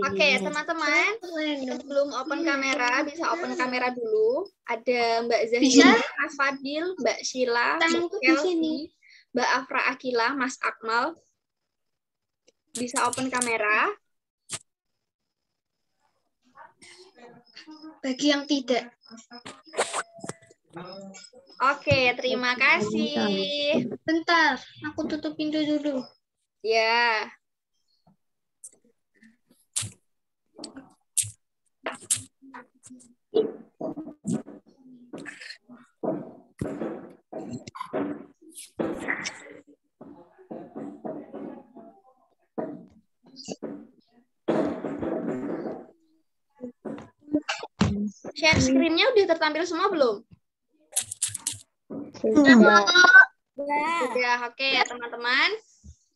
Oke, teman-teman, sebelum open kamera, bisa open kamera dulu. Ada Mbak Zahira, Mas Fadil, Mbak Sheila, Mbak Kelsey, Mbak Afra Akila, Mas Akmal. Bisa open kamera. Bagi yang tidak. Oke, terima kasih. Bentar, aku tutup pintu dulu. Ya. Share screen-nya udah tertampil semua belum? Sudah, oke teman-teman.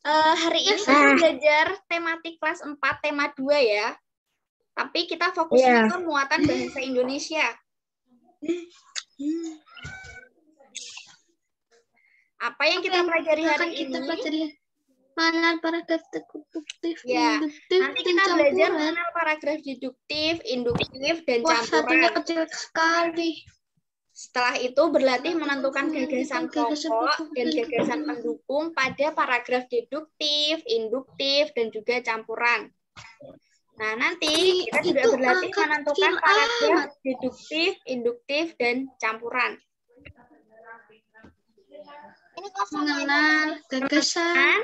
Hari ini kita belajar tematik kelas 4, tema 2 ya. Tapi kita fokusnya ke muatan bahasa Indonesia. Apa yang kita pelajari hari ini? Mengenal paragraf deduktif, Ya, induktif, nanti kita belajar mengenal paragraf deduktif, induktif, dan campuran. Kecil sekali. Setelah itu berlatih menentukan gagasan pokok dan gagasan pendukung pada paragraf deduktif, induktif, dan juga campuran. Nah, nanti kita juga berlatih menentukan paragraf deduktif, induktif, dan campuran. Mengenal gagasan.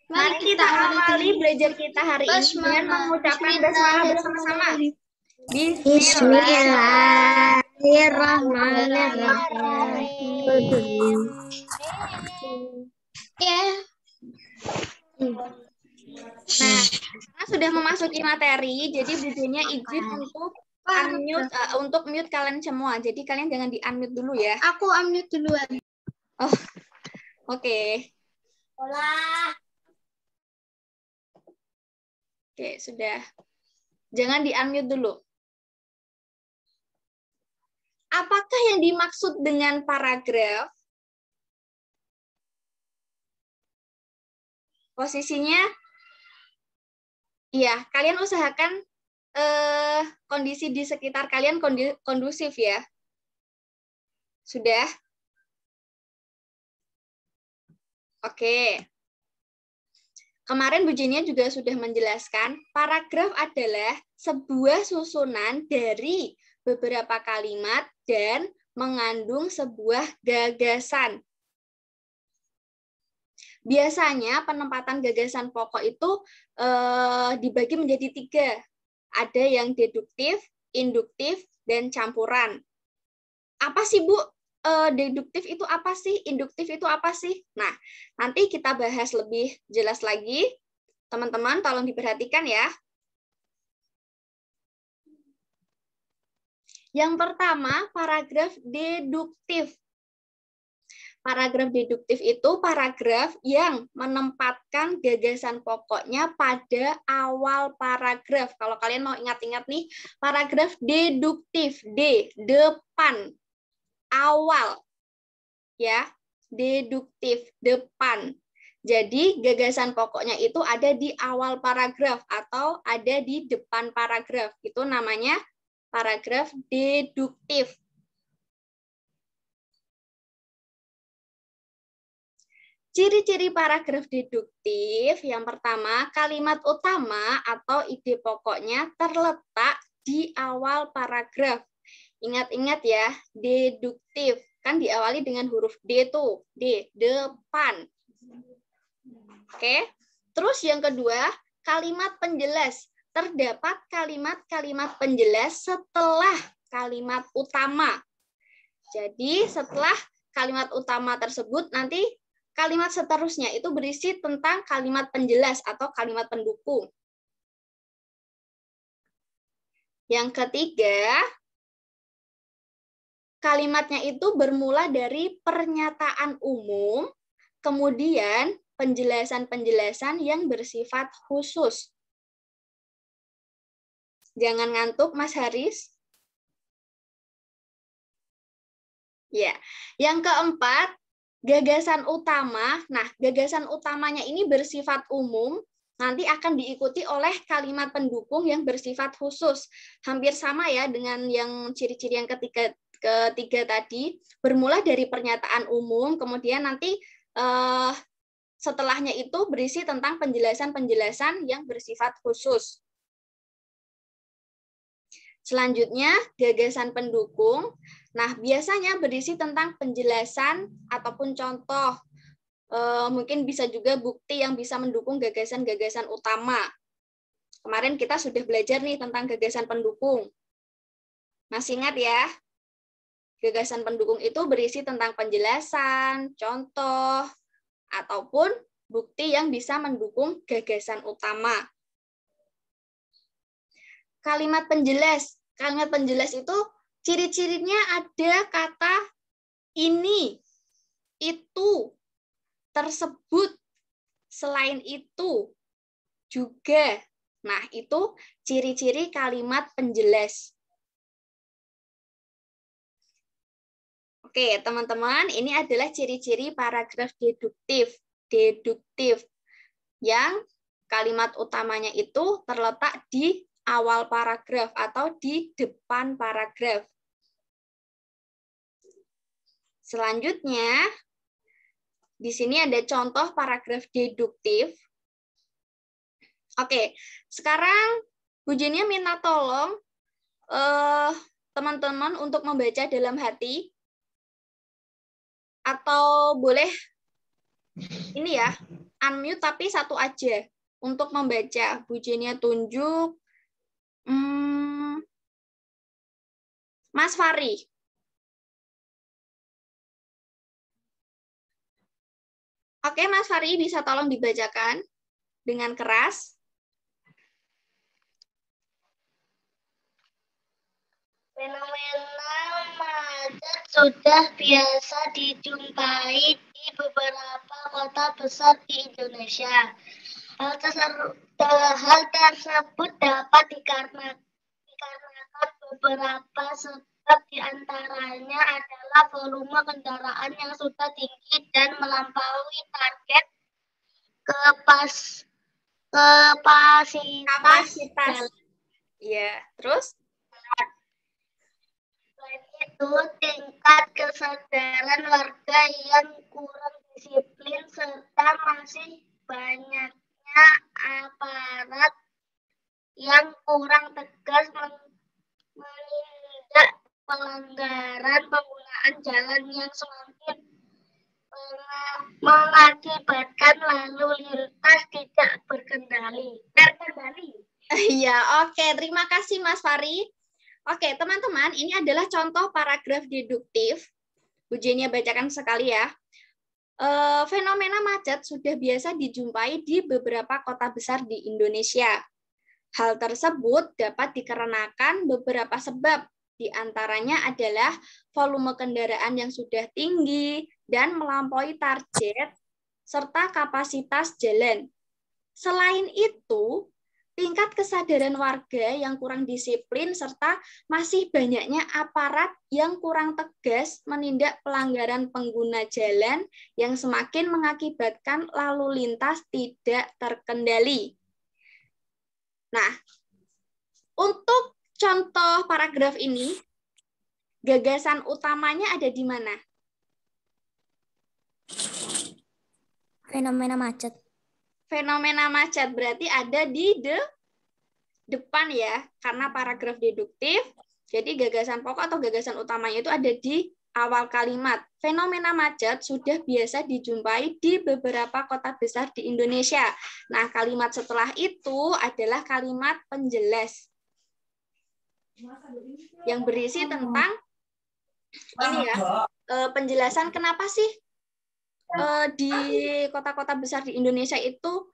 Mari kita awali belajar kita hari ini dengan mengucapkan basmalah bersama-sama. Bismillahirrahmanirrahim. Nah, karena sudah memasuki materi, jadi bukunya izin untuk unmute, untuk mute kalian semua. Jadi kalian jangan di-unmute dulu ya. Aku unmute duluan. Oh, oke. Oke, sudah. Jangan di-unmute dulu. Apakah yang dimaksud dengan paragraf? Posisinya, ya, kalian usahakan kondisi di sekitar kalian kondusif ya. Sudah? Oke. Kemarin Bu Jenia juga sudah menjelaskan, paragraf adalah sebuah susunan dari beberapa kalimat dan mengandung sebuah gagasan. Biasanya penempatan gagasan pokok itu dibagi menjadi 3. Ada yang deduktif, induktif, dan campuran. Apa sih Bu? Deduktif itu apa sih? Induktif itu apa sih? Nah, nanti kita bahas lebih jelas lagi. Teman-teman, tolong diperhatikan ya. Yang pertama, paragraf deduktif. Paragraf deduktif itu paragraf yang menempatkan gagasan pokoknya pada awal paragraf. Kalau kalian mau ingat-ingat nih, paragraf deduktif, depan. Awal, ya, deduktif, depan. Jadi gagasan pokoknya itu ada di awal paragraf atau ada di depan paragraf. Itu namanya paragraf deduktif. Ciri-ciri paragraf deduktif, yang pertama, kalimat utama atau ide pokoknya terletak di awal paragraf. Ingat-ingat ya, deduktif. Kan diawali dengan huruf D tuh. D, depan. Oke. Terus yang kedua, kalimat penjelas. Terdapat kalimat-kalimat penjelas setelah kalimat utama. Jadi setelah kalimat utama tersebut, nanti kalimat seterusnya itu berisi tentang kalimat penjelas atau kalimat pendukung. Yang ketiga, kalimatnya itu bermula dari pernyataan umum, kemudian penjelasan-penjelasan yang bersifat khusus. Jangan ngantuk, Mas Haris. Ya, yang keempat, Gagasan utama, nah gagasan utamanya ini bersifat umum, nanti akan diikuti oleh kalimat pendukung yang bersifat khusus. Hampir sama ya dengan yang ciri-ciri yang ketiga tadi, bermula dari pernyataan umum, kemudian nanti setelahnya itu berisi tentang penjelasan-penjelasan yang bersifat khusus. Selanjutnya, gagasan pendukung. Nah, biasanya berisi tentang penjelasan ataupun contoh. Mungkin bisa juga bukti yang bisa mendukung gagasan-gagasan utama. Kemarin kita sudah belajar nih tentang gagasan pendukung. Masih ingat ya? Gagasan pendukung itu berisi tentang penjelasan, contoh, ataupun bukti yang bisa mendukung gagasan utama. Kalimat penjelas. Kalimat penjelas itu ciri-cirinya ada kata ini, itu, tersebut, selain itu, juga. Nah, itu ciri-ciri kalimat penjelas. Oke, teman-teman, ini adalah ciri-ciri paragraf deduktif. Deduktif. Yang kalimat utamanya itu terletak di awal paragraf atau di depan paragraf. Selanjutnya, di sini ada contoh paragraf deduktif. Oke, sekarang Bu Jenia minta tolong teman-teman untuk membaca dalam hati. Atau boleh ini ya, unmute tapi satu aja untuk membaca. Bu Jenia tunjuk. Mas Fari. Oke, Mas Fari bisa tolong dibacakan dengan keras. Fenomena macet sudah biasa dijumpai di beberapa kota besar di Indonesia. Hal tersebut dapat dikarenakan beberapa sebab, diantaranya adalah volume kendaraan yang sudah tinggi dan melampaui target kapasitas. Ya, terus? Selain itu, tingkat kesadaran warga yang kurang disiplin serta masih banyaknya aparat yang kurang tegas menindak pelanggaran penggunaan jalan yang semakin mengakibatkan lalu lintas tidak terkendali. Iya, oke. Terima kasih Mas Fari. Oke, teman-teman, ini adalah contoh paragraf deduktif. Bu Jenia bacakan sekali ya. Fenomena macet sudah biasa dijumpai di beberapa kota besar di Indonesia. Hal tersebut dapat dikarenakan beberapa sebab, di antaranya adalah volume kendaraan yang sudah tinggi dan melampaui target, serta kapasitas jalan. Selain itu, tingkat kesadaran warga yang kurang disiplin serta masih banyaknya aparat yang kurang tegas menindak pelanggaran pengguna jalan yang semakin mengakibatkan lalu lintas tidak terkendali. Nah, untuk contoh paragraf ini, gagasan utamanya ada di mana? Fenomena macet. Fenomena macet berarti ada di depan ya, karena paragraf deduktif, jadi gagasan pokok atau gagasan utamanya itu ada di awal kalimat. Fenomena macet sudah biasa dijumpai di beberapa kota besar di Indonesia. Nah, kalimat setelah itu adalah kalimat penjelas yang berisi tentang ini ya, penjelasan kenapa sih di kota-kota besar di Indonesia itu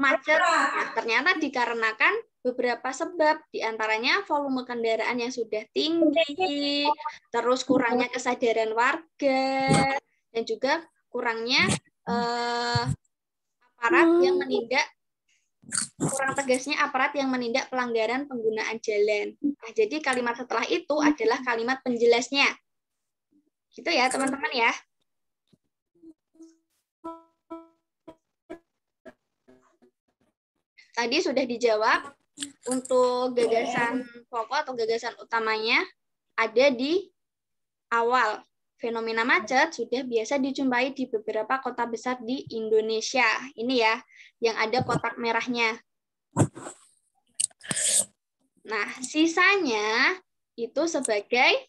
macet. Nah, ternyata dikarenakan beberapa sebab, diantaranya volume kendaraan yang sudah tinggi, terus kurangnya kesadaran warga, dan juga kurangnya aparat yang menindak, kurang tegasnya aparat yang menindak pelanggaran penggunaan jalan. Nah, jadi kalimat setelah itu adalah kalimat penjelasnya. Gitu ya, teman-teman ya. tadi sudah dijawab. Untuk gagasan pokok atau gagasan utamanya ada di awal. Fenomena macet sudah biasa dijumpai di beberapa kota besar di Indonesia. Ini ya, yang ada kotak merahnya. Nah, sisanya sebagai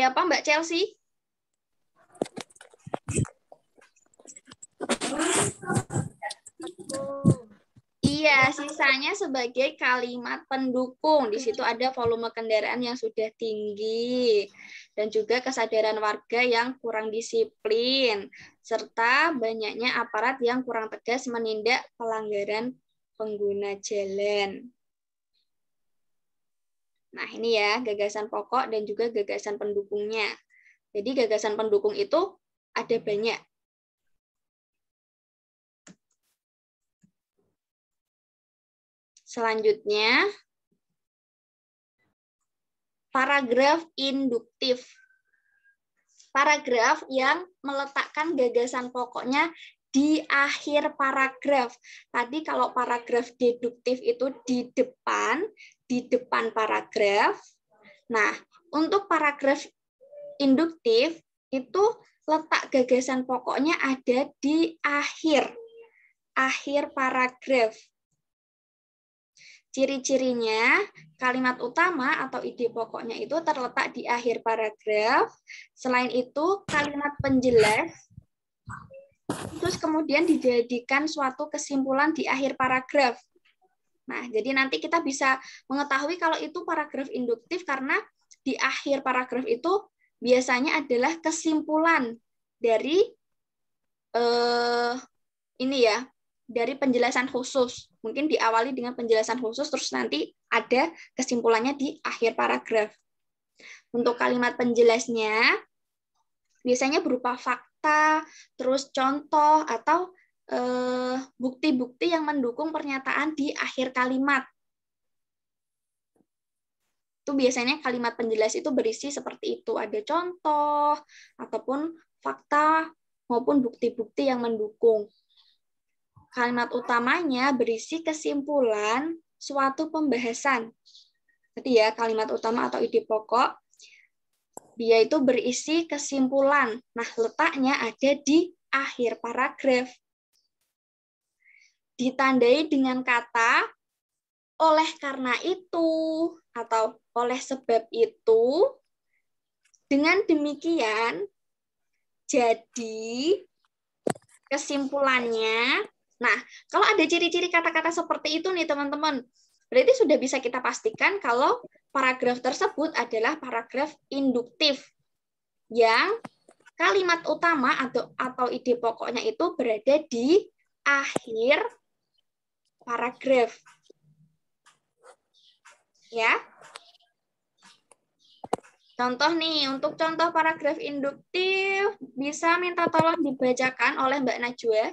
apa, Mbak Chelsea? Iya, sisanya sebagai kalimat pendukung. Di situ ada volume kendaraan yang sudah tinggi dan juga kesadaran warga yang kurang disiplin serta banyaknya aparat yang kurang tegas menindak pelanggaran pengguna jalan. Nah, ini ya gagasan pokok dan juga gagasan pendukungnya. Jadi gagasan pendukung itu ada banyak. Selanjutnya, paragraf induktif. Paragraf yang meletakkan gagasan pokoknya di akhir paragraf. Tadi kalau paragraf deduktif itu di depan paragraf. Nah, untuk paragraf induktif itu letak gagasan pokoknya ada di akhir paragraf. Ciri-cirinya, kalimat utama atau ide pokoknya itu terletak di akhir paragraf. Selain itu, kalimat penjelas, terus kemudian dijadikan suatu kesimpulan di akhir paragraf. Nah, jadi nanti kita bisa mengetahui kalau itu paragraf induktif karena di akhir paragraf itu biasanya adalah kesimpulan dari dari penjelasan khusus. Mungkin diawali dengan penjelasan khusus, terus nanti ada kesimpulannya di akhir paragraf. Untuk kalimat penjelasnya, biasanya berupa fakta, terus contoh, atau bukti-bukti yang mendukung pernyataan di akhir kalimat. Itu biasanya kalimat penjelas itu berisi seperti itu. Ada contoh, ataupun fakta, maupun bukti-bukti yang mendukung. Kalimat utamanya berisi kesimpulan suatu pembahasan. Jadi ya, kalimat utama atau ide pokok, dia itu berisi kesimpulan. Nah, letaknya ada di akhir paragraf. Ditandai dengan kata oleh karena itu atau oleh sebab itu. Dengan demikian, jadi kesimpulannya. Nah, kalau ada ciri-ciri kata-kata seperti itu nih teman-teman, berarti sudah bisa kita pastikan kalau paragraf tersebut adalah paragraf induktif yang kalimat utama atau ide pokoknya itu berada di akhir paragraf. Ya. Contoh nih, untuk contoh paragraf induktif bisa minta tolong dibacakan oleh Mbak Najwa.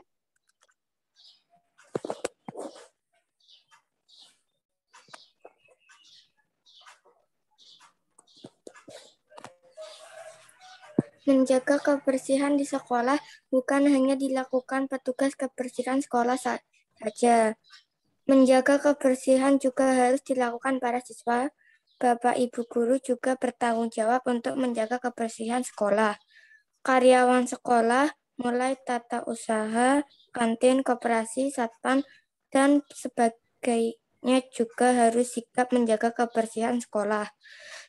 Menjaga kebersihan di sekolah bukan hanya dilakukan petugas kebersihan sekolah saja. Menjaga kebersihan juga harus dilakukan para siswa. Bapak Ibu guru juga bertanggung jawab untuk menjaga kebersihan sekolah. Karyawan sekolah, mulai tata usaha, kantin, koperasi, satpam, dan sebagainya juga harus sikap menjaga kebersihan sekolah.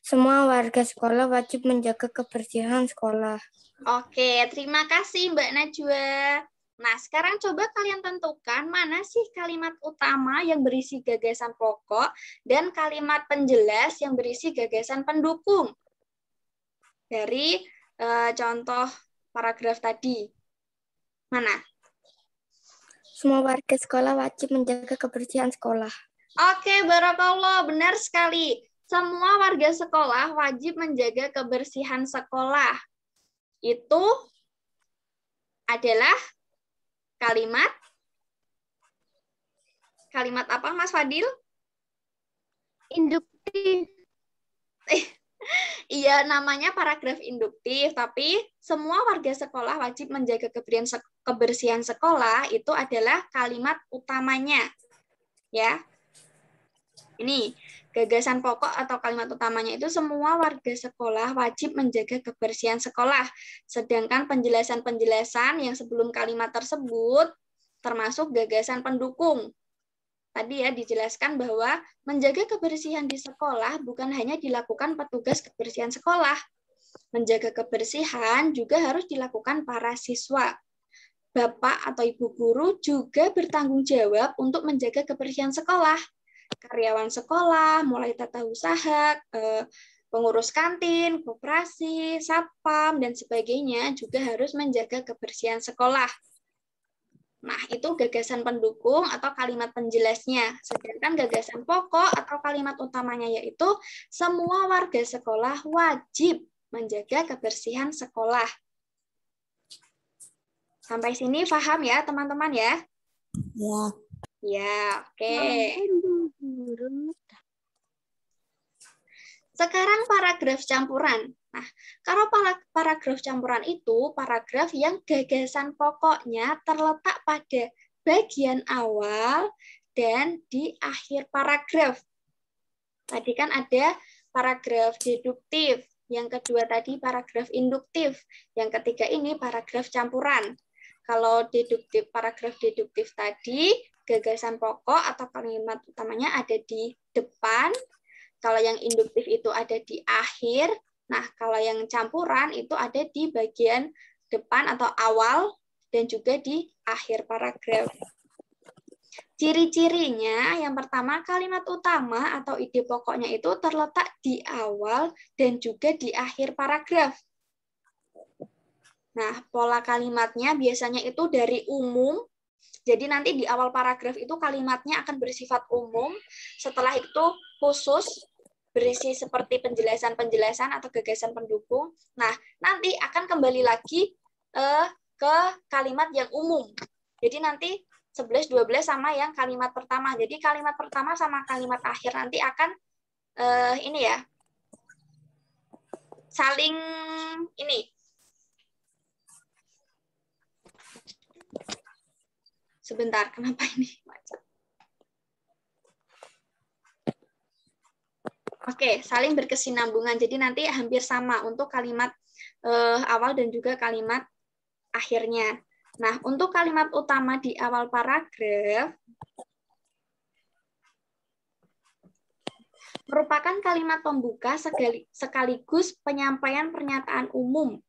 Semua warga sekolah wajib menjaga kebersihan sekolah. Oke, terima kasih Mbak Najwa. Nah, sekarang coba kalian tentukan mana sih kalimat utama yang berisi gagasan pokok dan kalimat penjelas yang berisi gagasan pendukung. Dari contoh paragraf tadi. Mana? Semua warga sekolah wajib menjaga kebersihan sekolah. Oke, barakallah, benar sekali. Semua warga sekolah wajib menjaga kebersihan sekolah. Itu adalah kalimat apa, Mas Fadil? Induktif. Iya, namanya paragraf induktif, tapi semua warga sekolah wajib menjaga kebersihan sekolah itu adalah kalimat utamanya. Ya. Ini gagasan pokok atau kalimat utamanya itu semua warga sekolah wajib menjaga kebersihan sekolah. Sedangkan penjelasan-penjelasan yang sebelum kalimat tersebut termasuk gagasan pendukung. Tadi ya dijelaskan bahwa menjaga kebersihan di sekolah bukan hanya dilakukan petugas kebersihan sekolah. Menjaga kebersihan juga harus dilakukan para siswa. Bapak atau ibu guru juga bertanggung jawab untuk menjaga kebersihan sekolah. Karyawan sekolah, mulai tata usaha, pengurus kantin, koperasi, satpam, dan sebagainya juga harus menjaga kebersihan sekolah. Nah, itu gagasan pendukung atau kalimat penjelasnya. Sedangkan gagasan pokok atau kalimat utamanya yaitu semua warga sekolah wajib menjaga kebersihan sekolah. Sampai sini paham ya, teman-teman ya? Ya. Ya, oke. Sekarang paragraf campuran. Nah, kalau paragraf campuran itu paragraf yang gagasan pokoknya terletak pada bagian awal dan di akhir paragraf. Tadi kan ada paragraf deduktif, yang kedua tadi paragraf induktif, yang ketiga ini paragraf campuran. Kalau deduktif, paragraf deduktif tadi gagasan pokok atau kalimat utamanya ada di depan. Kalau yang induktif itu ada di akhir. Nah, kalau yang campuran itu ada di bagian depan atau awal dan juga di akhir paragraf. Ciri-cirinya yang pertama kalimat utama atau ide pokoknya itu terletak di awal dan juga di akhir paragraf. Nah, pola kalimatnya biasanya itu dari umum. Jadi nanti di awal paragraf itu kalimatnya akan bersifat umum. Setelah itu khusus berisi seperti penjelasan-penjelasan atau gagasan pendukung. Nah, nanti akan kembali lagi ke kalimat yang umum. Jadi nanti 11-12 sama yang kalimat pertama. Jadi kalimat pertama sama kalimat akhir nanti akan ini ya, saling ini. Sebentar, kenapa ini macet? Oke, saling berkesinambungan. Jadi nanti hampir sama untuk kalimat awal dan juga kalimat akhirnya. Nah, untuk kalimat utama di awal paragraf merupakan kalimat pembuka sekaligus penyampaian pernyataan umum.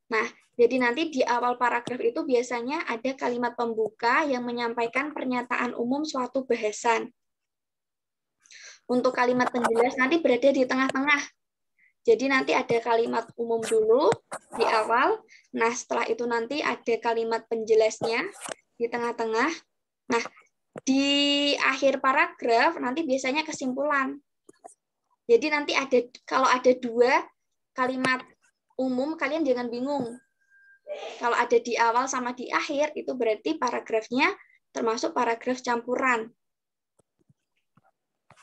Nah, jadi nanti di awal paragraf itu biasanya ada kalimat pembuka yang menyampaikan pernyataan umum suatu bahasan. Untuk kalimat penjelas nanti berada di tengah-tengah. Jadi nanti ada kalimat umum dulu di awal. Nah, setelah itu nanti ada kalimat penjelasnya di tengah-tengah. Nah, di akhir paragraf nanti biasanya kesimpulan. Jadi nanti kalau ada dua kalimat umum, kalian jangan bingung. Kalau ada di awal sama di akhir, itu berarti paragrafnya termasuk paragraf campuran.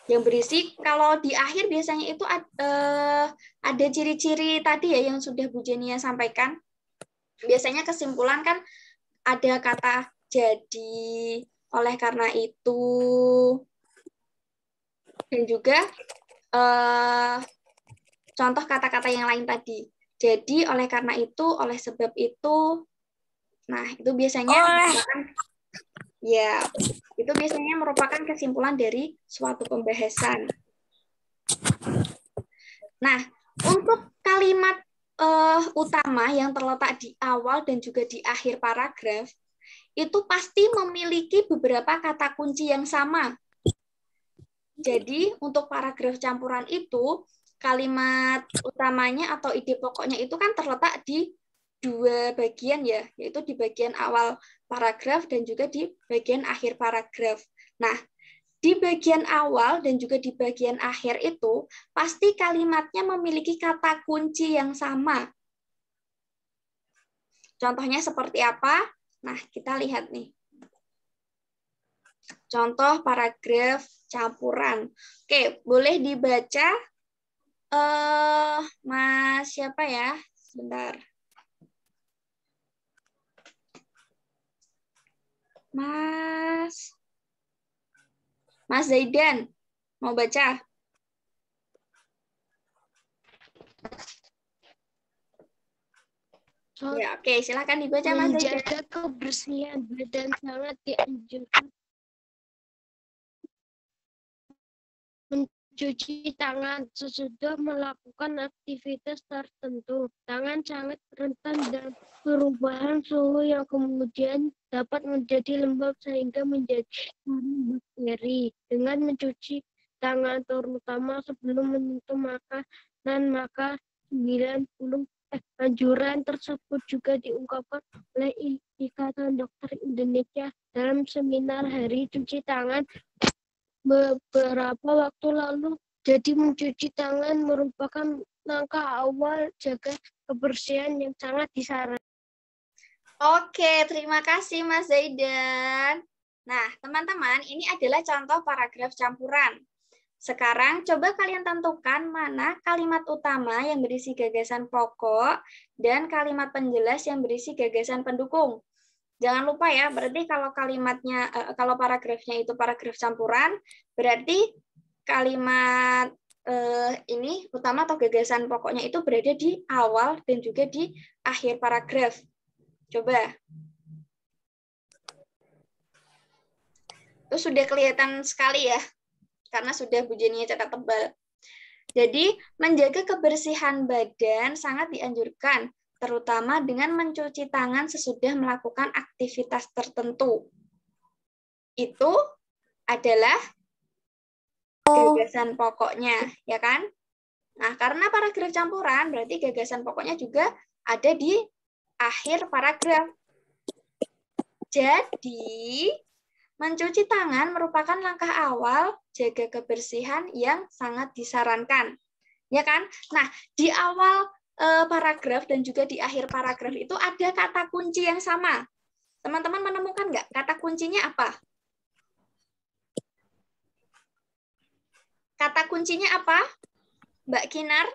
Yang berisi, kalau di akhir biasanya itu ada ciri-ciri tadi ya yang sudah Bu Jenia sampaikan. Biasanya kesimpulan kan ada kata jadi, oleh karena itu, dan juga contoh kata-kata yang lain tadi. Jadi, oleh karena itu, oleh sebab itu, nah itu biasanya ya, itu biasanya merupakan kesimpulan dari suatu pembahasan. Nah, untuk kalimat utama yang terletak di awal dan juga di akhir paragraf, itu pasti memiliki beberapa kata kunci yang sama. Jadi, untuk paragraf campuran itu, kalimat utamanya atau ide pokoknya itu kan terletak di dua bagian ya, yaitu di bagian awal paragraf dan juga di bagian akhir paragraf. Nah, di bagian awal dan juga di bagian akhir itu pasti kalimatnya memiliki kata kunci yang sama. Contohnya seperti apa? Nah, kita lihat nih. Contoh paragraf campuran. Oke, boleh dibaca Mas siapa ya? Sebentar. Mas Zaidan, mau baca? Ya, oke, silakan dibaca Mas Zaidan. Menjaga kebersihan badan sangat dianjurkan. Mencuci tangan sesudah melakukan aktivitas tertentu. Tangan sangat rentan dan perubahan suhu yang kemudian dapat menjadi lembab sehingga menjadi sarang bakteri. Dengan mencuci tangan terutama sebelum menyentuh makanan, maka 90 anjuran tersebut juga diungkapkan oleh Ikatan Dokter Indonesia dalam seminar Hari Cuci Tangan beberapa waktu lalu. Jadi mencuci tangan merupakan langkah awal jaga kebersihan yang sangat disarankan. Oke, terima kasih Mas Zaidan. Nah, teman-teman, ini adalah contoh paragraf campuran. Sekarang coba kalian tentukan mana kalimat utama yang berisi gagasan pokok dan kalimat penjelas yang berisi gagasan pendukung. Jangan lupa ya, berarti kalau kalimatnya, kalau paragrafnya itu paragraf campuran, berarti kalimat ini utama atau gagasan pokoknya itu berada di awal dan juga di akhir paragraf. Coba. Itu sudah kelihatan sekali ya, karena sudah Bu Jenny cetak tebal. Jadi, menjaga kebersihan badan sangat dianjurkan, terutama dengan mencuci tangan sesudah melakukan aktivitas tertentu. Itu adalah gagasan pokoknya, ya kan? Nah, karena paragraf campuran, berarti gagasan pokoknya juga ada di akhir paragraf. Jadi, mencuci tangan merupakan langkah awal jaga kebersihan yang sangat disarankan. Ya kan? Nah, di awal paragraf dan juga di akhir paragraf itu ada kata kunci yang sama. Teman-teman menemukan nggak? Kata kuncinya apa? Kata kuncinya apa? Mbak Kinar?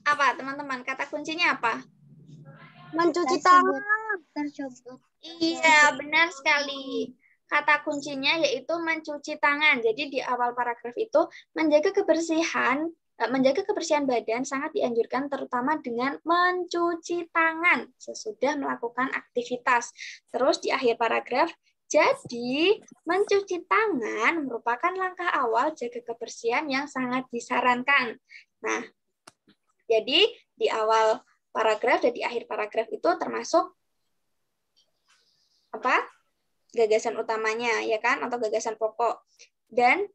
Apa, teman-teman? Kata kuncinya apa? Mencuci tangan. Iya, benar sekali. Kata kuncinya yaitu mencuci tangan. Jadi di awal paragraf itu menjaga kebersihan badan sangat dianjurkan terutama dengan mencuci tangan sesudah melakukan aktivitas. Terus di akhir paragraf, jadi mencuci tangan merupakan langkah awal jaga kebersihan yang sangat disarankan. Nah, jadi di awal paragraf dan di akhir paragraf itu termasuk apa? Gagasan utamanya, ya kan? Atau gagasan pokok. Dan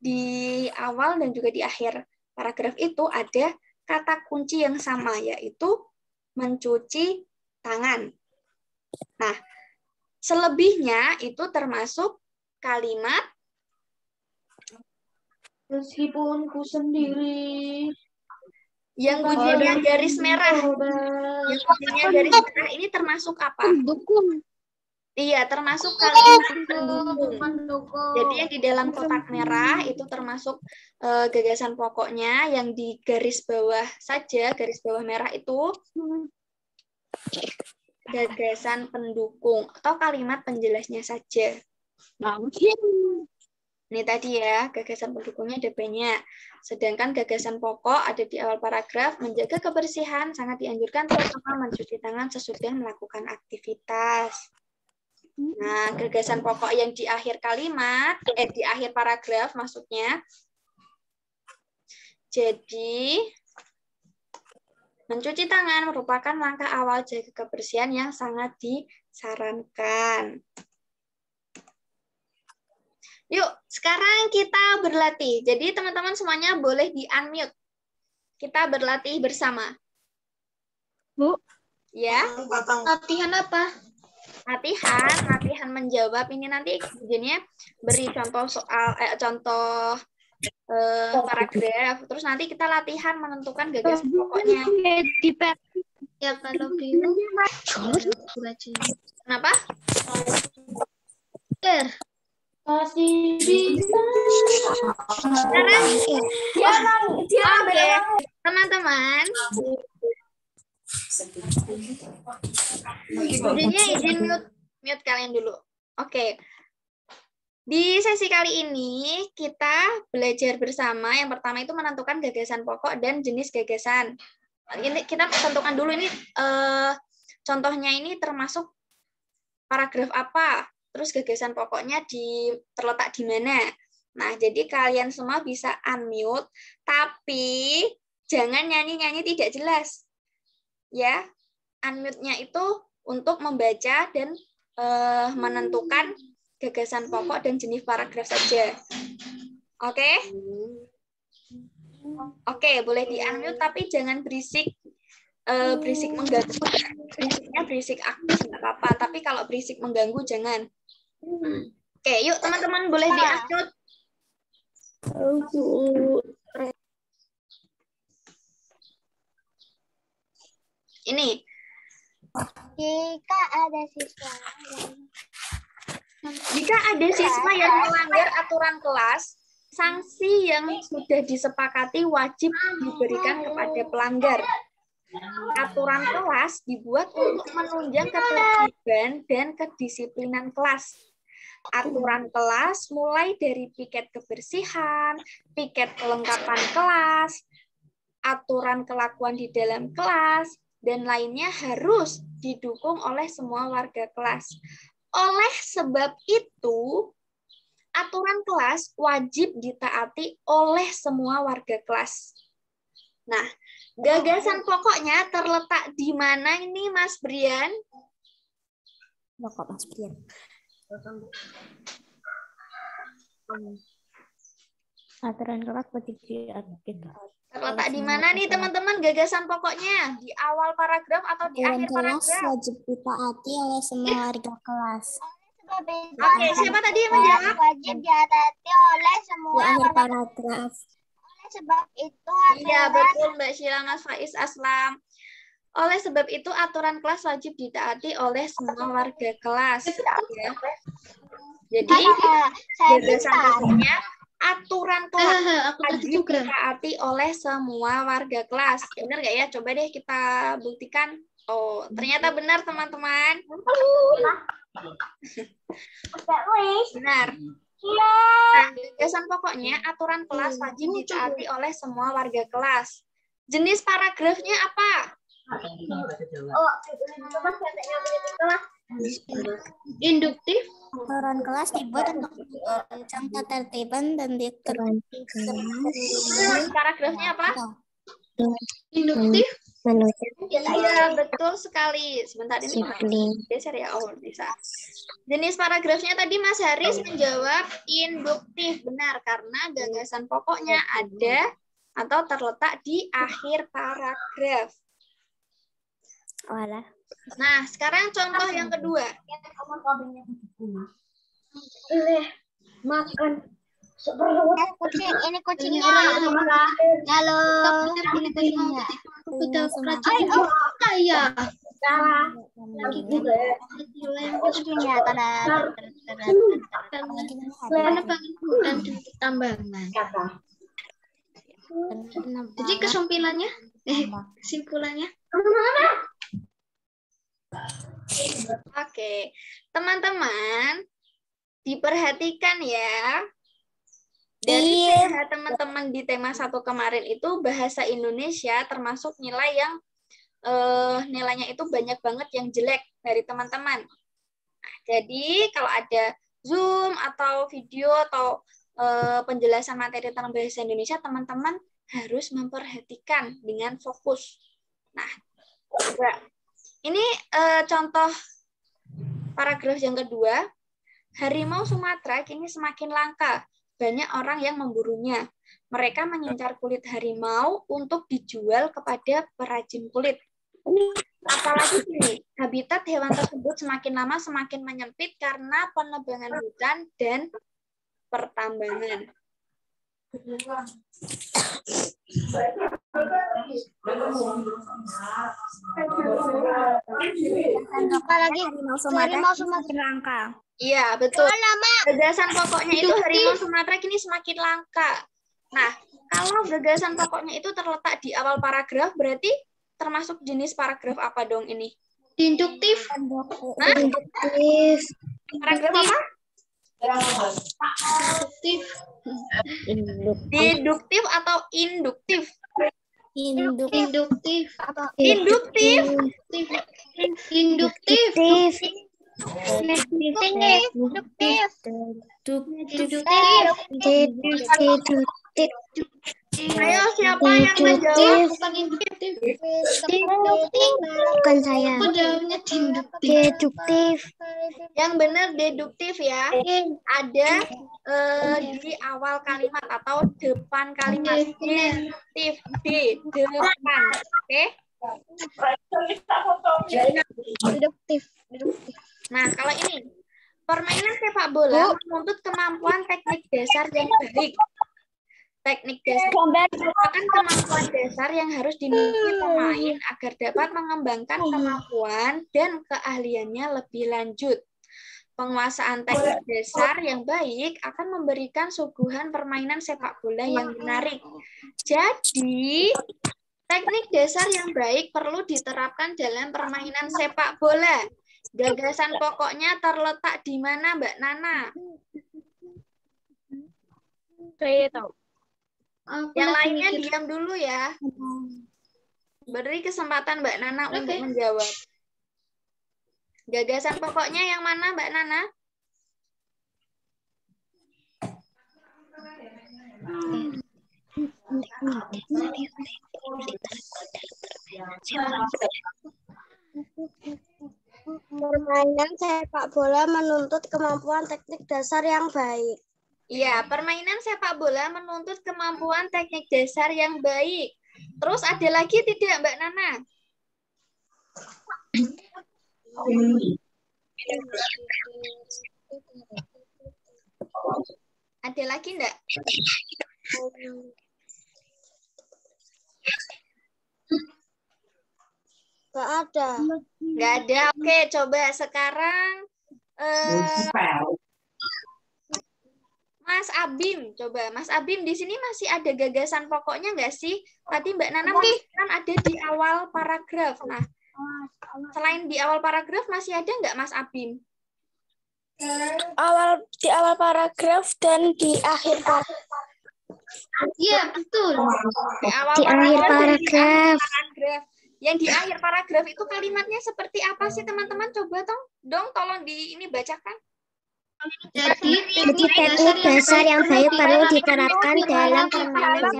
di awal dan juga di akhir paragraf itu ada kata kunci yang sama, yaitu mencuci tangan. Nah, selebihnya itu termasuk kalimat meskipun ku sendiri yang bunyinya garis merah. Yang bunyinya garis merah ini termasuk apa? Pendukung. Iya, termasuk kalimat pendukung. Jadi yang di dalam kotak merah itu termasuk gagasan pokoknya, yang di garis bawah saja, garis bawah merah itu gagasan pendukung atau kalimat penjelasnya saja. Ini tadi ya, gagasan pendukungnya ada banyak. Sedangkan gagasan pokok ada di awal paragraf, menjaga kebersihan sangat dianjurkan terutama mencuci tangan sesudah melakukan aktivitas. Nah, gagasan pokok yang di akhir kalimat, di akhir paragraf maksudnya. Jadi, mencuci tangan merupakan langkah awal jaga kebersihan yang sangat disarankan. Yuk, sekarang kita berlatih. Jadi, teman-teman semuanya boleh di-unmute. Kita berlatih bersama. Bu. Ya. latihan apa? Latihan menjawab. Ini nanti jadinya beri contoh soal paragraf. Terus nanti kita latihan menentukan gagasan pokoknya. Ya kalau bingung, Kenapa? masih bisa. Sekarang, Dia oke, teman-teman. Budinya izin mute kalian dulu. Oke. Di sesi kali ini kita belajar bersama. Yang pertama itu menentukan gagasan pokok dan jenis gagasan. Ini kita tentukan dulu ini contohnya ini termasuk paragraf apa, terus gagasan pokoknya terletak di mana. Nah, jadi kalian semua bisa unmute, tapi jangan nyanyi-nyanyi tidak jelas. Ya, unmute-nya itu untuk membaca dan menentukan gagasan pokok dan jenis paragraf saja. Oke? Oke, boleh di-unmute tapi jangan berisik. Berisik mengganggu. Berisiknya berisik aktif nggak apa-apa, tapi kalau berisik mengganggu jangan. Oke, yuk teman-teman boleh di-unmute. Ini. Jika ada siswa yang melanggar aturan kelas, sanksi yang sudah disepakati wajib diberikan kepada pelanggar. Aturan kelas dibuat untuk menunjang ketertiban dan kedisiplinan kelas. Aturan kelas mulai dari piket kebersihan, piket kelengkapan kelas, aturan kelakuan di dalam kelas, dan lainnya harus didukung oleh semua warga kelas. Oleh sebab itu, aturan kelas wajib ditaati oleh semua warga kelas. Nah, gagasan pokoknya terletak di mana ini, Mas Brian? Kok Mas Brian? Aturan kelas wajib diatur. Terletak di mana nih teman-teman gagasan pokoknya? Di awal paragraf atau di akhir paragraf? Wajib ditaati oleh semua warga kelas. Oke, siapa tadi yang menjawab? Wajib ditaati oleh semua Di akhir paragraf. oleh sebab itu Iya, betul Mbak Sheila, Mas Faiz, Aslam. Oleh sebab itu aturan kelas wajib ditaati oleh semua warga kelas. Ya. Jadi gagasan pokoknya aturan kelas wajib ditaati oleh semua warga kelas. Benar nggak ya? Coba deh kita buktikan. Oh, ternyata benar teman-teman. Benar. Nah, gagasan pokoknya aturan kelas wajib ditaati oleh semua warga kelas. Jenis paragrafnya apa? Induktif. Aturan kelas dibuat untuk merancang ketertiban dan Paragrafnya apa? Induktif. Iya, betul sekali. Sebentar ini geser ya. Oh, bisa. Jenis paragrafnya tadi Mas Haris menjawab induktif. Benar, karena gagasan pokoknya ada atau terletak di akhir paragraf. Nah, sekarang contoh yang kedua. Makan. Ini kucingnya. Halo. Ini kucingnya. Kayak. Kucingnya. Dan tambangan. Jadi kesimpulannya, kesimpulannya. Oke, teman-teman, diperhatikan ya. Dari teman-teman di tema 1 kemarin itu bahasa Indonesia termasuk nilai yang nilainya itu banyak banget yang jelek dari teman-teman. Nah, jadi kalau ada Zoom atau video atau penjelasan materi tentang bahasa Indonesia, teman-teman harus memperhatikan dengan fokus. Nah, ini contoh paragraf yang kedua. Harimau Sumatera kini semakin langka. Banyak orang yang memburunya. Mereka mengincar kulit harimau untuk dijual kepada perajin kulit. Apalagi ini, habitat hewan tersebut semakin lama semakin menyempit karena penebangan hutan dan pertambangan. Apalagi harimau Sumatera langka. Iya, betul. Gagasan pokoknya itu harimau Sumatera kini semakin langka. Nah, kalau gagasan pokoknya itu terletak di awal paragraf, berarti termasuk jenis paragraf apa dong ini? Induktif. Hah? Induktif. Paragraf apa? Deduktif atau induktif? Induktif. Induktif. Induktif. Ayo, siapa yang menjawab? Bukan induktif. Bukan saya. Aku jawabnya induktif. Deduktif. Yang benar deduktif ya. Ada di awal kalimat atau depan kalimat. Deduktif. Depan. Oke. Deduktif. Nah, kalau ini. Permainan sepak bola menuntut kemampuan teknik dasar yang baik. Teknik dasar merupakan kemampuan dasar yang harus dimiliki pemain agar dapat mengembangkan kemampuan dan keahliannya lebih lanjut. Penguasaan teknik dasar yang baik akan memberikan suguhan permainan sepak bola yang menarik. Jadi, teknik dasar yang baik perlu diterapkan dalam permainan sepak bola. Gagasan pokoknya terletak di mana, Mbak Nana? Saya tahu. Yang lainnya diam dulu ya. Beri kesempatan Mbak Nana untuk menjawab. Gagasan pokoknya yang mana, Mbak Nana? Permainan sepak bola menuntut kemampuan teknik dasar yang baik. Iya, permainan sepak bola menuntut kemampuan teknik dasar yang baik. Terus ada lagi tidak, Mbak Nana? Ada lagi enggak? Nggak ada. Nggak ada. Oke, coba sekarang Mas Abim. Coba, Mas Abim, di sini masih ada gagasan pokoknya nggak sih? Tadi Mbak Nana kan ada di awal paragraf. Nah, selain di awal paragraf, masih ada nggak Mas Abim? Di awal paragraf dan di akhir paragraf. Iya, betul. Di awal Di akhir paragraf. Yang di akhir paragraf itu kalimatnya seperti apa sih, teman-teman? Coba dong tolong ini bacakan. Jadi teknik dasar yang baik perlu diterapkan dalam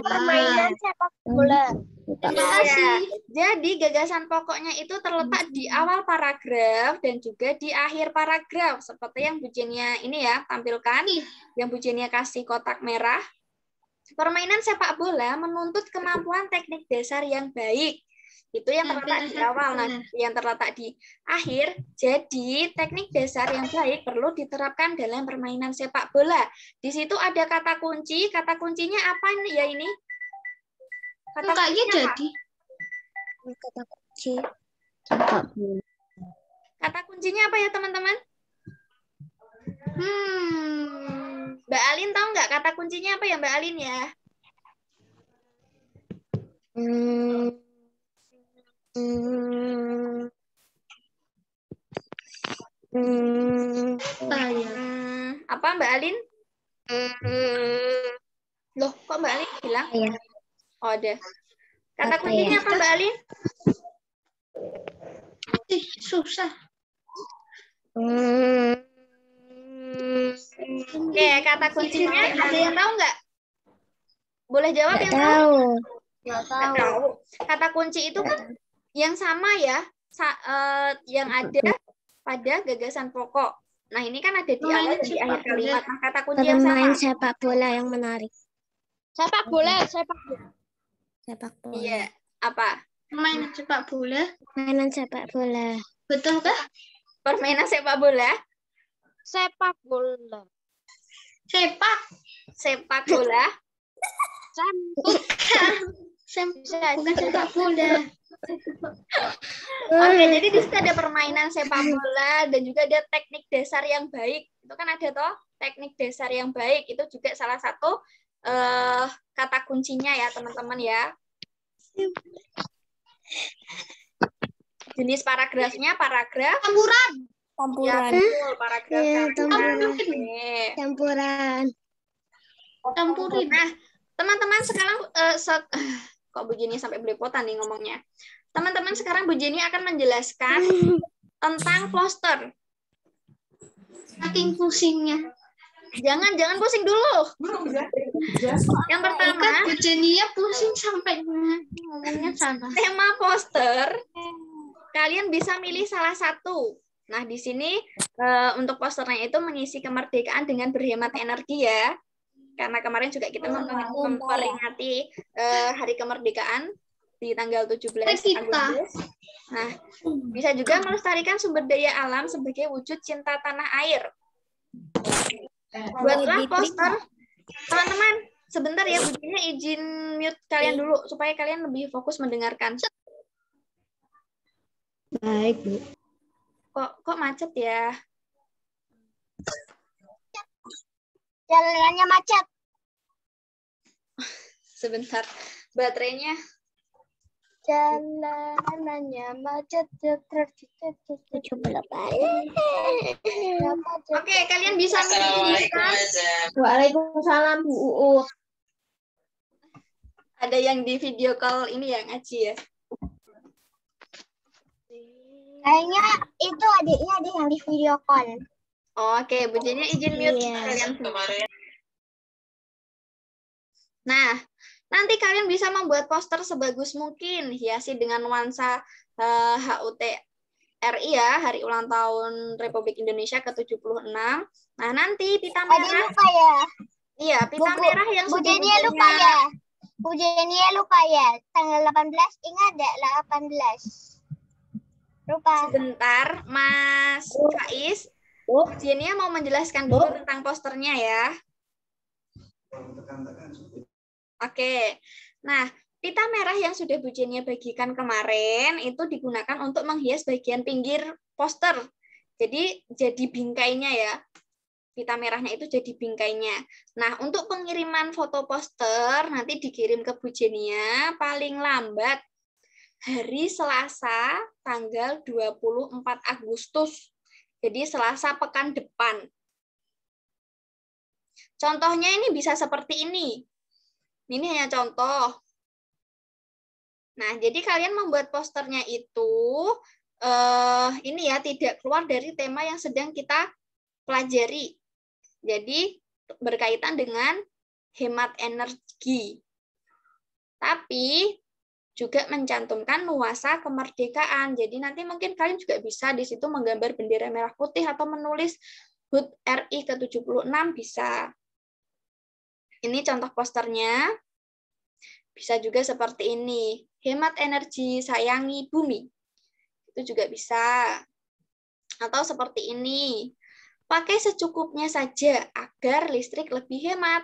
permainan sepak bola. Terima kasih. Jadi gagasan pokoknya itu terletak di awal paragraf dan juga di akhir paragraf. Seperti yang Bu Jenia ini ya tampilkan, yang Bu Jenia kasih kotak merah. Permainan sepak bola menuntut kemampuan teknik dasar yang baik. Itu yang terletak di awal, nah yang terletak di akhir. Jadi teknik dasar yang baik perlu diterapkan dalam permainan sepak bola. Di situ ada kata kunci. Kata kuncinya apa ya ini? Kayaknya jadi. Kata kunci. Kata kuncinya apa ya teman-teman? Mbak Alin tahu nggak kata kuncinya apa ya Mbak Alin ya? Apa Mbak Alin? Loh, kok Mbak Alin bilang? Ya. Oh, ada. Kata kuncinya apa Mbak Alin? Susah. Oke, kata kuncinya ada yang tahu nggak? Boleh jawab yang tahu? Nggak tahu. Kata kunci itu kan yang sama ya, yang ada pada gagasan pokok. Nah, ini kan ada di awal dan di akhir kalimat. Nah, kata kunci yang sama. Bermain sepak bola yang menarik. Sepak bola. Sepak bola. Iya, apa? Main sepak bola. Permainan sepak bola. Betul kah? Permainan sepak bola. Sepak bola. Sepak. Sepak bola. Bukan sepak bola. Oke, jadi di situ ada permainan sepak bola dan juga ada teknik dasar yang baik. Itu kan ada toh teknik dasar yang baik. Itu juga salah satu kata kuncinya ya teman-teman ya. Jenis paragrafnya paragraf Campuran. ya, betul, paragraf campuran. Campuran. Campurin. Nah, teman-teman sekarang kok Bu Jenny sampai belepotan nih ngomongnya. Teman-teman sekarang Bu Jenny akan menjelaskan tentang poster. Saking pusingnya. Jangan pusing dulu. Yang pertama, Bu Jenia pusing sampai ngomongnya salah. tema poster. Kalian bisa milih salah satu. Nah, di sini untuk posternya itu mengisi kemerdekaan dengan berhemat energi ya. Karena kemarin juga kita memperingati Hari Kemerdekaan di tanggal 17 Agustus. Nah, bisa juga melestarikan sumber daya alam sebagai wujud cinta tanah air. Buatlah poster. Teman-teman, sebentar ya, Bu Jenya izin mute kalian dulu supaya kalian lebih fokus mendengarkan. Baik, Bu. Kok macet ya? Jalanannya macet. Sebentar, baterainya. Jalanannya macet. Oke, kalian bisa menunjukkan. Waalaikumsalam, Bu Uut. Ada yang di video call ini ya, ngaji ya? Kayaknya itu adiknya ada yang di video call. Oke, Bu Jenya izin mute kalian semua. Nah, nanti kalian bisa membuat poster sebagus mungkin, hiasi dengan nuansa HUT RI ya, Hari Ulang Tahun Republik Indonesia ke-76. Nah, nanti pita merah. Lupa ya. Iya, pita merah yang Bu sudah Jenia lupa ya. Bu Jenia lupa ya. Tanggal 18 ingat enggak? 18. Lupa. Sebentar, Mas Faiz. Bu Jenia mau menjelaskan dulu tentang posternya ya. Oke. Nah, pita merah yang sudah Bu Jenia bagikan kemarin itu digunakan untuk menghias bagian pinggir poster. Jadi bingkainya ya. Pita merahnya itu jadi bingkainya. Nah, untuk pengiriman foto poster nanti dikirim ke Bu Jenia paling lambat hari Selasa tanggal 24 Agustus. Jadi Selasa pekan depan. Contohnya ini bisa seperti ini. Ini hanya contoh. Nah, jadi kalian membuat posternya itu ini ya tidak keluar dari tema yang sedang kita pelajari. Jadi berkaitan dengan hemat energi. Tapi juga mencantumkan nuansa kemerdekaan. Jadi nanti mungkin kalian juga bisa di situ menggambar bendera merah putih atau menulis HUT RI ke-76 bisa. Ini contoh posternya. Bisa juga seperti ini. Hemat energi, sayangi bumi. Itu juga bisa. Atau seperti ini. Pakai secukupnya saja agar listrik lebih hemat.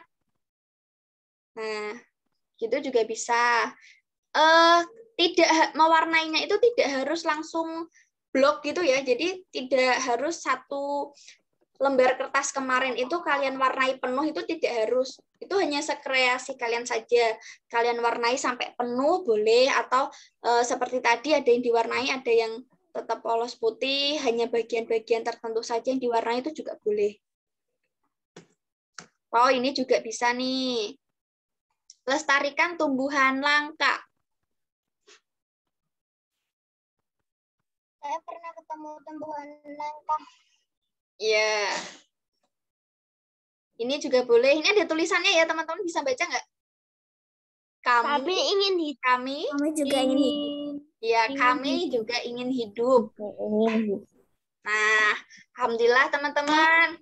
Nah, gitu juga bisa. Tidak mewarnainya itu tidak harus langsung blok gitu ya. Jadi tidak harus satu lembar kertas kemarin itu kalian warnai penuh, itu tidak harus. Itu hanya sekreasi kalian saja. Kalian warnai sampai penuh boleh, atau seperti tadi ada yang diwarnai, ada yang tetap polos putih, hanya bagian-bagian tertentu saja yang diwarnai itu juga boleh. Oh, ini juga bisa nih. Lestarikan tumbuhan langka. Saya pernah ketemu tumbuhan langka. Iya. Ini juga boleh. Ini ada tulisannya ya, teman-teman bisa baca nggak? Kami juga ingin hidup. Ya, kami juga ingin hidup. Nah, alhamdulillah teman-teman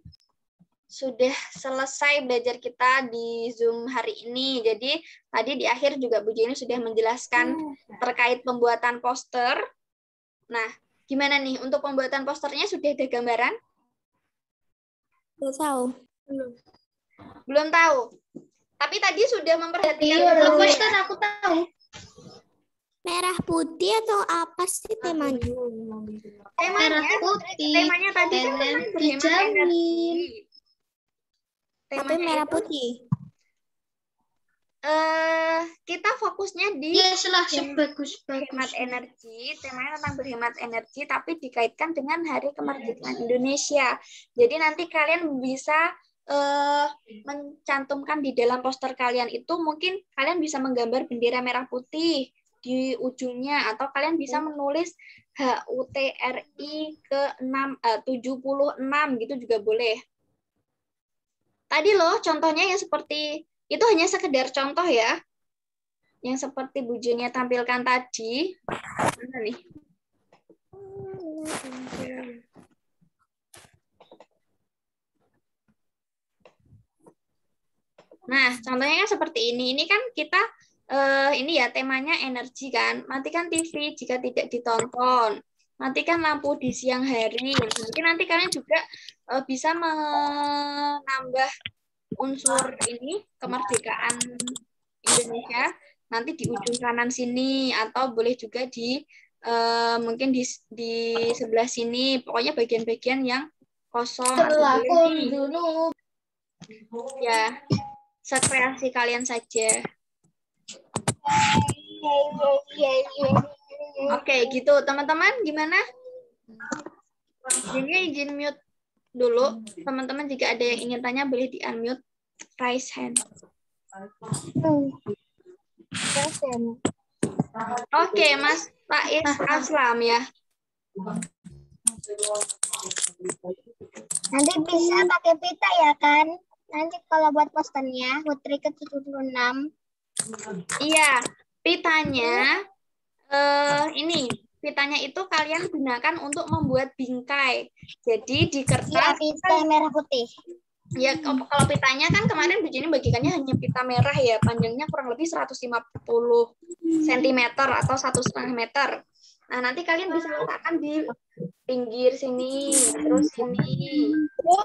sudah selesai belajar kita di Zoom hari ini. Jadi tadi di akhir juga Bu Jenny sudah menjelaskan terkait pembuatan poster. Nah, gimana nih untuk pembuatan posternya, sudah ada gambaran? Belum tahu. Belum tahu. Tapi tadi sudah memperhatikan. Ustaz, aku tahu. Merah putih atau apa sih temanya? Temanya putih. tadi kan tentang berhemat energi. Tapi merah putih. Kita fokusnya di Bagus. hemat energi, temanya tentang berhemat energi, tapi dikaitkan dengan Hari Kemerdekaan Indonesia. Jadi nanti kalian bisa mencantumkan di dalam poster kalian itu, mungkin kalian bisa menggambar bendera merah putih di ujungnya, atau kalian bisa menulis HUTRI ke-76 gitu juga boleh. Tadi loh contohnya yang seperti itu hanya sekedar contoh ya. Yang seperti Bu Junia tampilkan tadi. Mana nih? Nah, contohnya kan seperti ini. Ini kan kita ini ya temanya energi kan. Matikan TV jika tidak ditonton. Matikan lampu di siang hari. Mungkin nanti kalian juga bisa menambah unsur ini kemerdekaan Indonesia nanti di ujung kanan sini, atau boleh juga di mungkin di sebelah sini. Pokoknya bagian-bagian yang kosong dulu. Ya, sekreasi kalian saja. Oke, gitu teman-teman, gimana? Jadi izin mute dulu. Teman-teman jika ada yang ingin tanya boleh di unmute, raise hand. Oke, Mas Faiz Aslam ya. Nanti bisa pakai pita ya kan? Nanti kalau buat posternya, Putri ke-76. Iya, pitanya ini. Pitanya itu kalian gunakan untuk membuat bingkai. Jadi di kertas pita merah putih. Ya, kalau pitanya kan kemarin begini bagikannya hanya pita merah ya, panjangnya kurang lebih 150 cm atau 1,5 meter. Nah, nanti kalian bisa letakkan di pinggir sini, terus sini.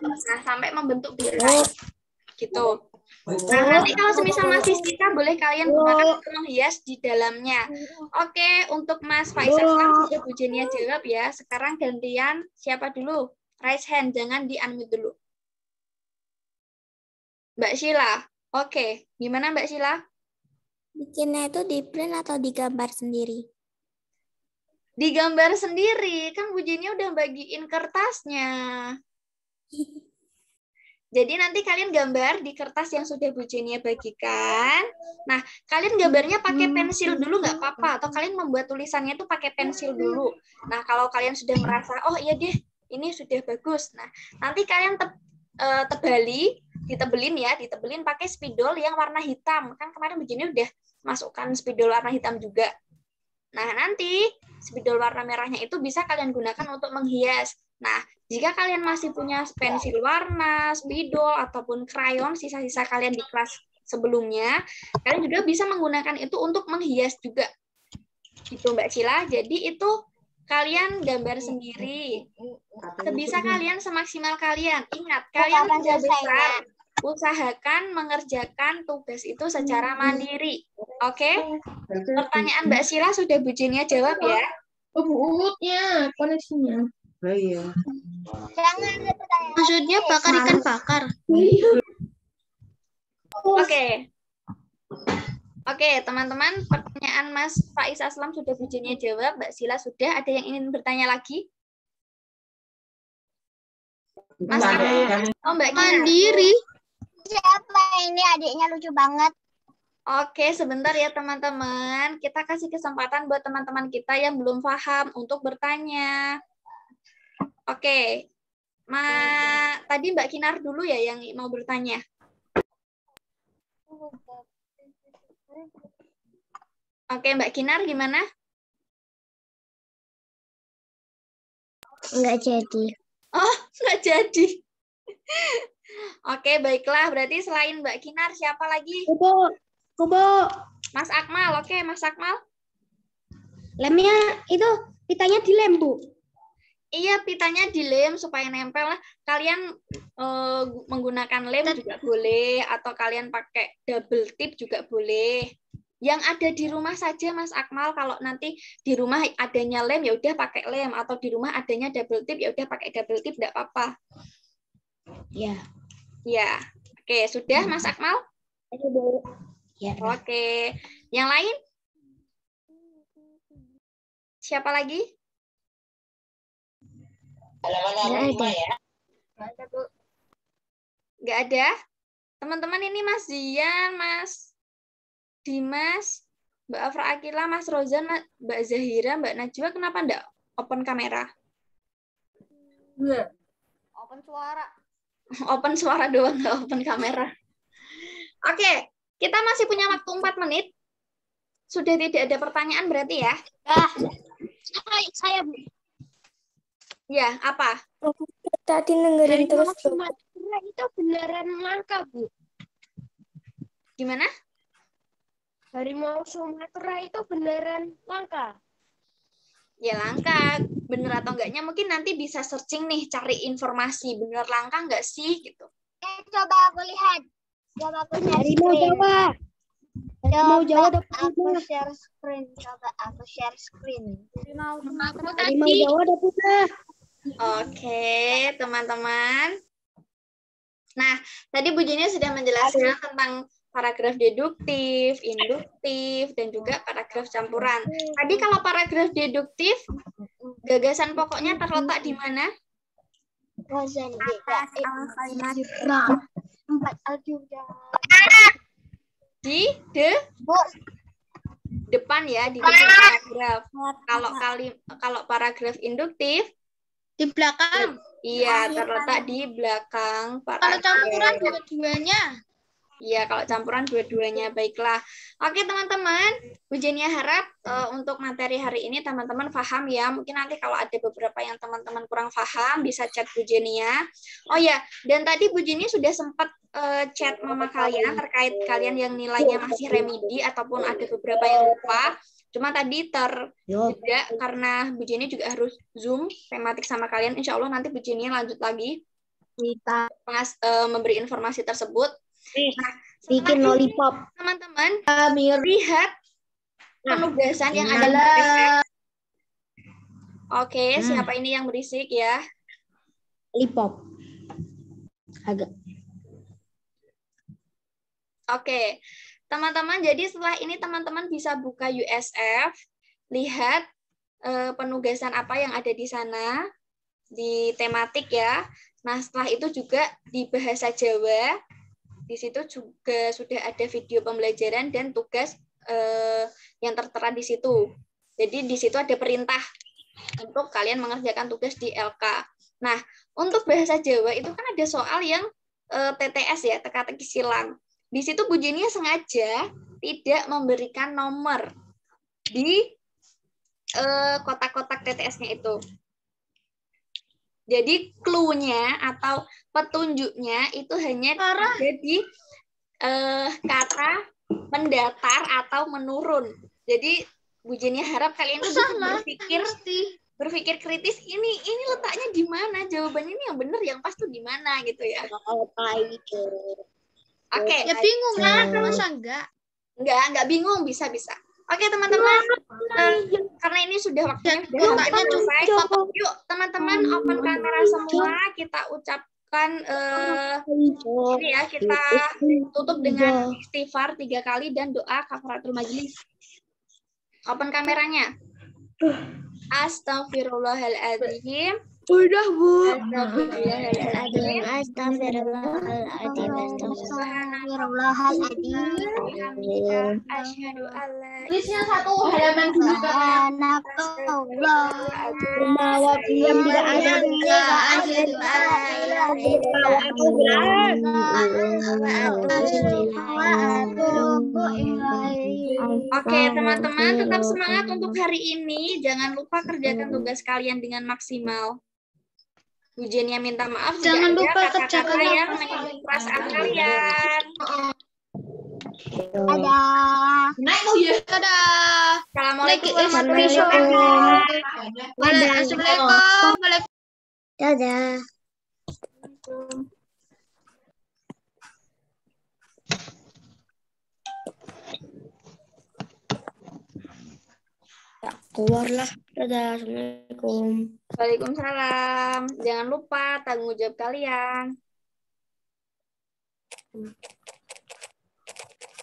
Nah, sampai membentuk bingkai. Gitu. Nah, nanti kalau semisal masih sisa, boleh kalian gunakan untuk menghias di dalamnya. Oke, untuk Mas Faisal sudah Bu Jenia jawab ya. Sekarang gantian siapa dulu? Raise hand, jangan di-unmute dulu. Mbak Sheila. Oke, gimana Mbak Sheila? Bikinnya itu di print atau digambar sendiri? Digambar sendiri, kan Bu Jenia udah bagiin kertasnya. Jadi nanti kalian gambar di kertas yang sudah Bu Jenia bagikan. Nah, kalian gambarnya pakai pensil dulu nggak apa-apa, atau kalian membuat tulisannya itu pakai pensil dulu. Nah, kalau kalian sudah merasa, oh iya deh, ini sudah bagus. Nah, nanti kalian ditebelin pakai spidol yang warna hitam. Kan kemarin Bu Jenia udah masukkan spidol warna hitam juga. Nah, nanti spidol warna merahnya itu bisa kalian gunakan untuk menghias. Nah, jika kalian masih punya pensil warna, spidol, ataupun krayon, sisa-sisa kalian di kelas sebelumnya, kalian juga bisa menggunakan itu untuk menghias juga. Gitu, Mbak Cila. Jadi itu kalian gambar sendiri. Sebisa kalian, semaksimal kalian. Ingat, kalian sudah besar. Usahakan mengerjakan tugas itu secara mandiri. Oke? Pertanyaan Mbak Cila sudah Bu Jenia jawab ya? Oh, Bu Uutnya koneksinya. Oh iya. Jangan ada pertanyaan. Maksudnya bakar ikan bakar. Oke, teman-teman, pertanyaan Mas Faiz Aslam sudah Bu Jenia jawab, Mbak Sila sudah. Ada yang ingin bertanya lagi? Mas Oh, Mbak Mandiri. Siapa ini adiknya lucu banget. Oke, sebentar ya teman-teman. Kita kasih kesempatan buat teman-teman kita yang belum paham untuk bertanya. Oke, tadi Mbak Kinar dulu ya yang mau bertanya. Oke, Mbak Kinar gimana? Enggak jadi. Oh, nggak jadi. Oke, baiklah. Berarti selain Mbak Kinar, siapa lagi? Kubo. Mas Akmal. Oke, Mas Akmal. Lemnya itu pitanya dilem, Bu. Iya, pitanya dilem supaya nempel lah. Kalian menggunakan lem juga boleh, atau kalian pakai double tip juga boleh. Yang ada di rumah saja, Mas Akmal. Kalau nanti di rumah adanya lem, ya udah pakai lem. Atau di rumah adanya double tip, ya udah pakai double tip, enggak apa-apa. Ya. Ya, oke, sudah Mas Akmal? Ya. Oke, yang lain? Siapa lagi? Nggak ada. Teman-teman ini Mas Dian, Mas Dimas, Mbak Afra Akila, Mas Rozan, Mbak Zahira, Mbak Najwa, kenapa enggak open kamera? Open suara. Open suara doang, nggak open kamera. Oke, kita masih punya waktu 4 menit. Sudah tidak ada pertanyaan berarti ya? Saya Bu. Ya, apa? Tadi dengerin terus. Harimau Sumatera itu beneran langka, Bu. Gimana? Harimau Sumatera itu beneran langka. Ya langka, bener atau enggaknya mungkin nanti bisa searching nih, cari informasi bener langka enggak sih gitu. Coba aku lihat. Coba aku share Harimau screen. Jawa. Harimau Jawa Coba dapat aku punah. share screen. Coba aku share screen. Harimau Jawa dapat punah. Oke, teman-teman. Nah, tadi Bu Jenny sudah menjelaskan tentang paragraf deduktif, induktif, dan juga paragraf campuran. Tadi kalau paragraf deduktif, gagasan pokoknya terletak di mana? Rozan Atas awal kalimat. Empat aljuda. Di depan ya, di depan paragraf. Kalau paragraf induktif, Di belakang. iya terletak di belakang Kalau paragraf. campuran dua-duanya. Iya, kalau campuran dua-duanya. Baiklah. Oke, teman-teman. Bu Jenny harap untuk materi hari ini teman-teman paham ya. Mungkin nanti kalau ada beberapa yang teman-teman kurang paham, bisa chat Bu Jenny ya. Oh ya, dan tadi Bu Jenny sudah sempat chat mama kalian terkait kalian yang nilainya masih remedi ataupun ada beberapa yang lupa. Cuma tadi terjeda karena Bu Jenny juga harus Zoom tematik sama kalian. Insya Allah nanti Bu Jenny lanjut lagi memberi informasi tersebut. Nah, Bikin lollipop. Teman-teman, lihat penugasan yang ada di Adalah PDF. Oke, siapa ini yang berisik ya? Lollipop. Agak. Oke, teman-teman, jadi setelah ini teman-teman bisa buka USF, lihat penugasan apa yang ada di sana, di tematik ya. Nah, setelah itu juga di bahasa Jawa, di situ juga sudah ada video pembelajaran dan tugas yang tertera di situ. Jadi di situ ada perintah untuk kalian mengerjakan tugas di LK. Nah, untuk bahasa Jawa itu kan ada soal yang TTS ya, teka-teki silang. Di situ Bu Jenny sengaja tidak memberikan nomor di kotak-kotak TTS-nya itu. Jadi clue-nya atau petunjuknya itu hanya ada di kata mendatar atau menurun. Jadi Bu Jenny harap kalian itu bisa berpikir kritis. Ini letaknya di mana? Jawabannya ini yang benar, yang pas tuh di mana gitu ya. Oke. Ya bingung lah, masa enggak? Enggak bingung, bisa. Oke, teman-teman. Karena ini sudah waktunya sudah hampir selesai. Yuk, teman-teman open kamera semua, kita ucapkan ini ya, kita tutup dengan istighfar 3 kali dan doa kafaratul majelis. Open kameranya. Astagfirullahaladzim. Udah, Bu. Astagfirullahaladzim. Asyhadu alla Tulisnya satu halaman dulu kan. Tidak ada. Oke, teman-teman tetap semangat untuk hari ini. Jangan lupa kerjakan tugas kalian dengan maksimal. Bu Jenny minta maaf Jangan jika lupa ada kata-kata kerjakan yang menyinggung perasaan kalian. Dadah. Dadah. Assalamualaikum warahmatullahi wabarakatuh. Assalamualaikum. Dadah. Keluarlah. Dadah. Assalamualaikum. Waalaikumsalam. Jangan lupa tanggung jawab kalian.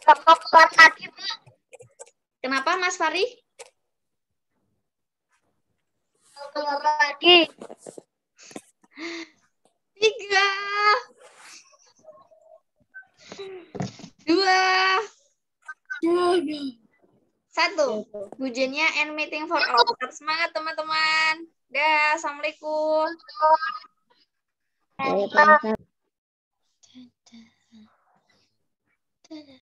Keluar lagi, Bu. Kenapa Mas Fari? Keluar lagi. 3, 2, 1. Hujannya and meeting for all. Tetap semangat teman-teman. Dah, assalamualaikum. Waalaikumsalam.